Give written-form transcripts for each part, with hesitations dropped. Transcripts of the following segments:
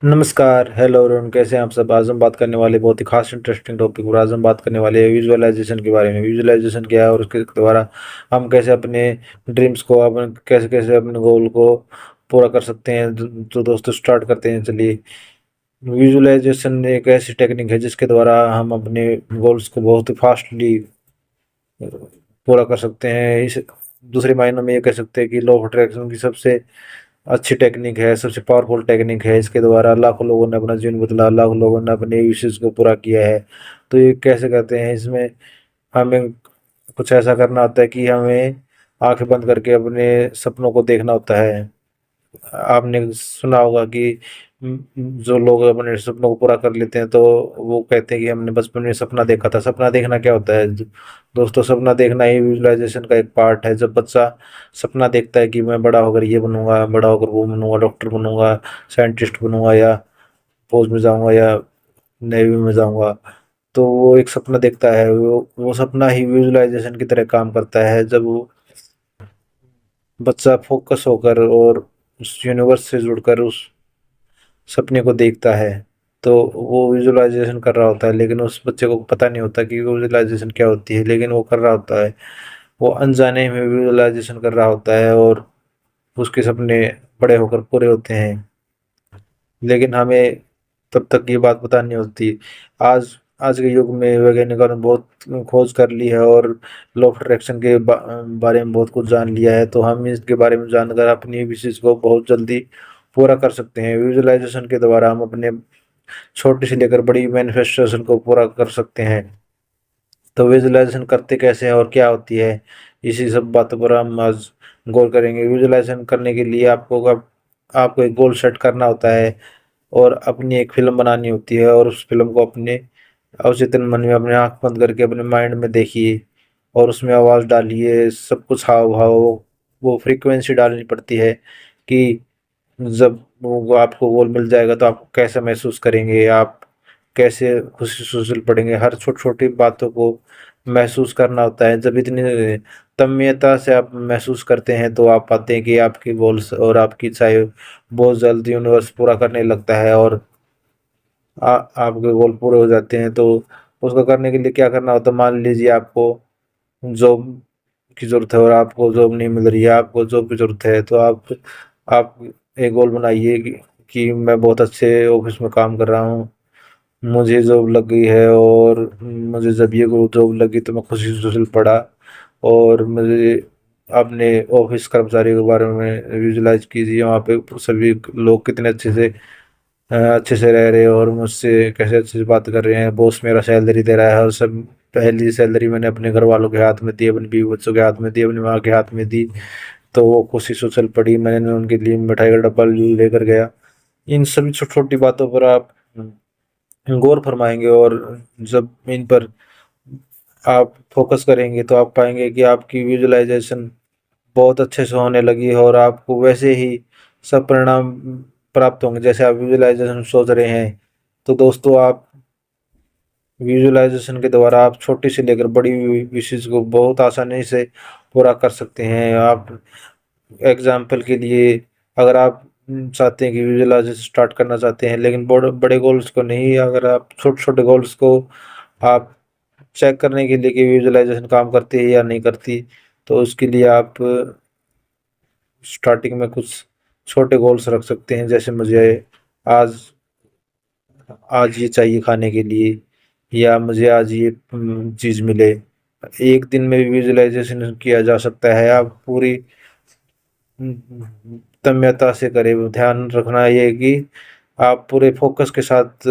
नमस्कार, hello everyone, कैसे हैं आप सब? आज हम बात करने वाले बहुत ही खास इंटरेस्टिंग टॉपिक पर। आज हम बात करने वाले हैं विजुअलाइजेशन के बारे में। विजुअलाइजेशन क्या है और उसके द्वारा हम कैसे अपने ड्रीम्स को अपन कैसे कैसे अपने गोल को पूरा कर सकते हैं। तो दोस्तों स्टार्ट करते हैं, चलिए। विजुअलाइजेशन एक ऐसी टेक्निक है जिसके द्वारा हम अपने गोल्स को बहुत ही फास्टली पूरा कर सकते हैं। इस दूसरे मायनों में ये कह सकते हैं कि लॉ ऑफ अट्रैक्शन की सबसे अच्छी टेक्निक है, सबसे पावरफुल टेक्निक है। इसके द्वारा लाखों लोगों ने अपना जीवन बदला, लाखों लोगों ने अपने विशेष को पूरा किया है। तो ये कैसे करते हैं? इसमें हमें कुछ ऐसा करना होता है कि हमें आंखें बंद करके अपने सपनों को देखना होता है। आपने सुना होगा कि जो लोग अपने सपनों को पूरा कर लेते हैं तो वो कहते हैं कि हमने बचपन में सपना देखा था। सपना देखना क्या होता है दोस्तों? सपना देखना ही विजुअलाइजेशन का एक पार्ट है। जब बच्चा सपना देखता है कि मैं बड़ा होकर ये बनूंगा, बड़ा होकर वो बनूंगा, डॉक्टर बनूंगा, साइंटिस्ट बनूंगा, या फौज में जाऊंगा, या नेवी में जाऊंगा, तो वो एक सपना देखता है। वो सपना ही विजुअलाइजेशन की तरह काम करता है। जब वो बच्चा फोकस होकर और उस यूनिवर्स से जुड़कर उस सपने को देखता है, तो वो विजुअलाइजेशन कर रहा होता है। लेकिन उस बच्चे को पता नहीं होता कि विजुअलाइजेशन क्या होती है, लेकिन वो कर रहा होता है। वो अनजाने में विजुअलाइजेशन कर रहा होता है और उसके सपने बड़े होकर पूरे होते हैं। लेकिन हमें तब तक ये बात पता नहीं होती। आज आज के युग में वैज्ञानिकों ने बहुत खोज कर ली है और लॉ ऑफ अट्रैक्शन के बारे में बहुत कुछ जान लिया है। तो हम इसके बारे में जानकर अपनी विशेष को बहुत जल्दी पूरा कर सकते हैं। विजुअलाइजेशन के द्वारा हम अपने छोटी से लेकर बड़ी मैनिफेस्टेशन को पूरा कर सकते हैं। तो विजुअलाइजेशन करते कैसे हैं और क्या होती है, इसी सब बातों पर हम आज गौर करेंगे। विजुअलाइजेशन करने के लिए आपको एक गोल सेट करना होता है और अपनी एक फ़िल्म बनानी होती है, और उस फ़िल्म को अपने अवचेतन मन में अपनी आँख बंद करके अपने माइंड में देखिए और उसमें आवाज़ डालिए, सब कुछ हाव-भाव वो फ्रीक्वेंसी डालनी पड़ती है कि जब वो आपको गोल मिल जाएगा तो आप कैसा महसूस करेंगे, आप कैसे खुशी से उछल पड़ेंगे। हर छोटी-छोटी बातों को महसूस करना होता है। जब इतनी तन्मयता से आप महसूस करते हैं तो आप पाते हैं कि आपके गोल्स और आपकी इच्छाएँ बहुत जल्द यूनिवर्स पूरा करने लगता है और आपके गोल पूरे हो जाते हैं। तो उसको करने के लिए क्या करना होता है? मान लीजिए आपको जॉब की ज़रूरत है और आपको जॉब नहीं मिल रही है, आपको जॉब की ज़रूरत है, तो आप एक गोल बनाइए कि मैं बहुत अच्छे ऑफ़िस में काम कर रहा हूँ, मुझे जॉब लग गई है, और मुझे जब ये जॉब लगी तो मैं खुशी से उछल पड़ा। और मुझे अपने ऑफ़िस कर्मचारियों के बारे में विजुअलाइज़ कीजिए, वहाँ पे सभी लोग कितने अच्छे से रह रहे हैं और मुझसे कैसे अच्छे से बात कर रहे हैं। बॉस मेरा सैलरी दे रहा है और सब पहली सैलरी मैंने अपने घर वालों के हाथ में दी, अपने बीवी बच्चों के हाथ में दी, अपनी माँ के हाथ में दी। तो वो खुशी से उछल पड़ी। मैंने उनके लिए मिठाई का डब्बा लेकर गया। इन सभी छोटी छोटी बातों पर आप गौर फरमाएंगे, और जब इन पर आप फोकस करेंगे तो आप पाएंगे कि आपकी विजुअलाइजेशन बहुत अच्छे से होने लगी है और आपको वैसे ही सब परिणाम प्राप्त होंगे जैसे आप विजुअलाइजेशन सोच रहे हैं। तो दोस्तों, आप विजुअलाइजेशन के द्वारा आप छोटी से लेकर बड़ी विशेष को बहुत आसानी से पूरा कर सकते हैं। आप एग्जाम्पल के लिए, अगर आप चाहते हैं कि विजुअलाइजेशन स्टार्ट करना चाहते हैं लेकिन बड़े बड़े गोल्स को नहीं, अगर आप छोटे छोटे गोल्स को आप चेक करने के लिए कि विजुअलाइजेशन काम करती है या नहीं करती, तो उसके लिए आप स्टार्टिंग में कुछ छोटे गोल्स रख सकते हैं। जैसे मुझे आज आज ये चाहिए खाने के लिए, या मुझे आज ये चीज़ मिले। एक दिन में विजुअलाइजेशन किया जा सकता है। आप पूरी तन्मयता से करें। ध्यान रखना ये है कि आप पूरे फोकस के साथ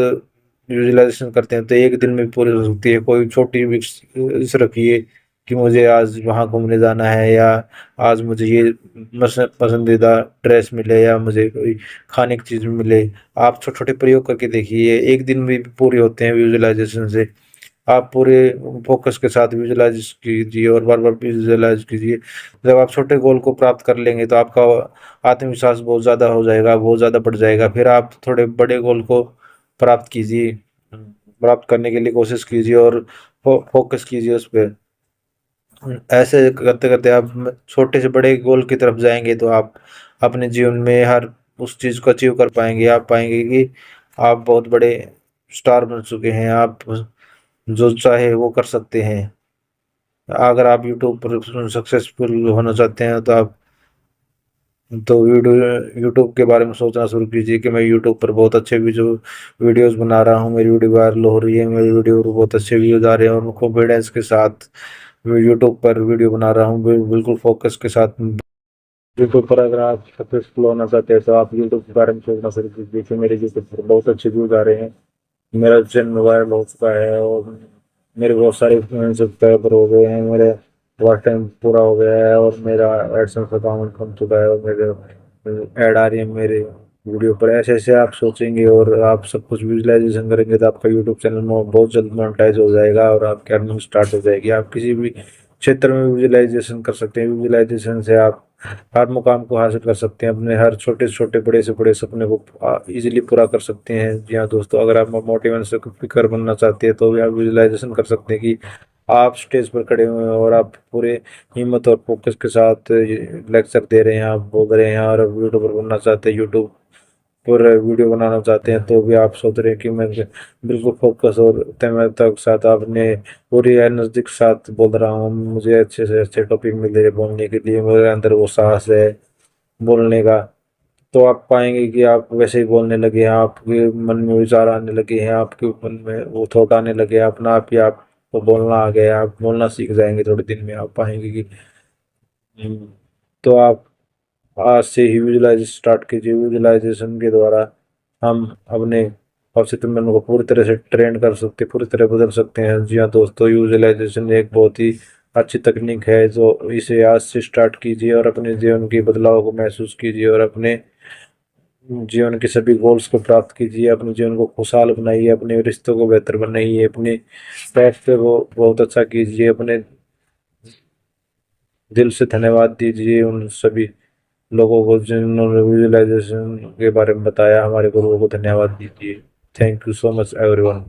विजुअलाइजेशन करते हैं तो एक दिन में पूरी हो सकती है। कोई छोटी विश रखिए कि मुझे आज वहाँ घूमने जाना है, या आज मुझे ये पसंदीदा ड्रेस मिले, या मुझे कोई खाने की चीज़ मिले। आप छोटे छोटे प्रयोग करके देखिए, एक दिन में भी पूरे होते हैं विजुअलाइजेशन से। आप पूरे फोकस के साथ विजुअलाइज कीजिए और बार बार विजुअलाइज कीजिए। जब आप छोटे गोल को प्राप्त कर लेंगे तो आपका आत्मविश्वास बहुत ज़्यादा हो जाएगा, बहुत ज़्यादा बढ़ जाएगा। फिर आप थोड़े बड़े गोल को प्राप्त कीजिए, प्राप्त करने के लिए कोशिश कीजिए और फोकस कीजिए उस पर। ऐसे करते करते आप छोटे से बड़े गोल की तरफ जाएंगे तो आप अपने जीवन में हर उस चीज़ को अचीव कर पाएंगे। आप पाएंगे कि आप बहुत बड़े स्टार बन चुके हैं, आप जो चाहे वो कर सकते हैं। अगर आप यूट्यूब पर सक्सेसफुल होना चाहते हैं तो आप तो यूट्यूब के बारे में सोचना शुरू कीजिए कि मैं यूट्यूब पर बहुत अच्छे वीडियोस बना रहा हूँ, मेरी वीडियो वायरल हो रही है, मेरी वीडियो पर बहुत अच्छे व्यूज आ रहे हैं और मैं कॉन्फिडेंस के साथ यूट्यूब पर वीडियो बना रहा हूँ, बिल्कुल फोकस के साथ। यूट्यूब पर अगर आप सक्सेसफुल होना चाहते हैं तो आप यूट्यूब के बारे में सोचना शुरू कीजिए कि मेरे यूट्यूब पर बहुत अच्छे व्यूज आ रहे हैं, मेरा चैनल वायरल हो चुका है और मेरे बहुत सारे सब्सक्राइबर हो गए हैं, मेरे वॉच टाइम पूरा हो गया है और मेरा एडसेंस अकाउंट बन चुका है और मेरे ऐड आ रही है मेरे वीडियो पर। ऐसे ऐसे आप सोचेंगे और आप सब कुछ विजुलाइजेशन करेंगे तो आपका यूट्यूब चैनल बहुत जल्द मोनेटाइज हो जाएगा और आपकी अर्निंग स्टार्ट हो जाएगी। आप किसी भी क्षेत्र में विजुलाइजेशन कर सकते हैं। विजुलाइजेशन से आप हर मुकाम को हासिल कर सकते हैं, अपने हर छोटे से छोटे बड़े से बड़े सपने को इजीली पूरा कर सकते हैं। जी हाँ दोस्तों, अगर आप मोटिवेशन स्पीकर बनना चाहते हैं तो भी आप विजुलाइजेशन कर सकते हैं कि आप स्टेज पर खड़े हुए हैं और आप पूरे हिम्मत और फोकस के साथ लेक्चर दे रहे हैं, आप बोल रहे हैं और यूट्यूबर बनना चाहते हैं, यूट्यूब पर वीडियो बनाना चाहते हैं तो भी आप सोच रहे हैं कि मैं बिल्कुल फोकस और तन्मयता के साथ आपने पूरी एनर्जी के साथ बोल रहा हूँ, मुझे अच्छे से अच्छे टॉपिक मिल रहे हैं बोलने के लिए, मेरे अंदर वो साहस है बोलने का। तो आप पाएंगे कि आप वैसे ही बोलने लगे हैं, आपके मन में विचार आने लगे हैं, आपके मन में वो थॉट आने लगे हैं, अपना आप ही आपको बोलना आ गया, आप बोलना सीख जाएंगे थोड़े दिन में। आप पाएंगे कि हम्म, तो आप आज से ही विजुलाइजेशन स्टार्ट कीजिए। विजुलाइजेशन के द्वारा हम अपने ऑब्जेक्टिव मन को पूरी तरह से ट्रेन कर सकते, पूरी तरह बदल सकते हैं। जी हाँ दोस्तों, विजुलाइजेशन एक बहुत ही अच्छी तकनीक है, जो इसे आज से स्टार्ट कीजिए और अपने जीवन के बदलाव को महसूस कीजिए और अपने जीवन के सभी गोल्स को प्राप्त कीजिए, अपने जीवन को खुशहाल बनाइए, अपने रिश्तों को बेहतर बनाइए, अपने स्वास्थ्य को बहुत अच्छा कीजिए, अपने दिल से धन्यवाद दीजिए उन सभी लोगों को जिन्होंने विजुअलाइजेशन के बारे में बताया, हमारे गुरुओं को धन्यवाद दीजिए। Thank you so much everyone.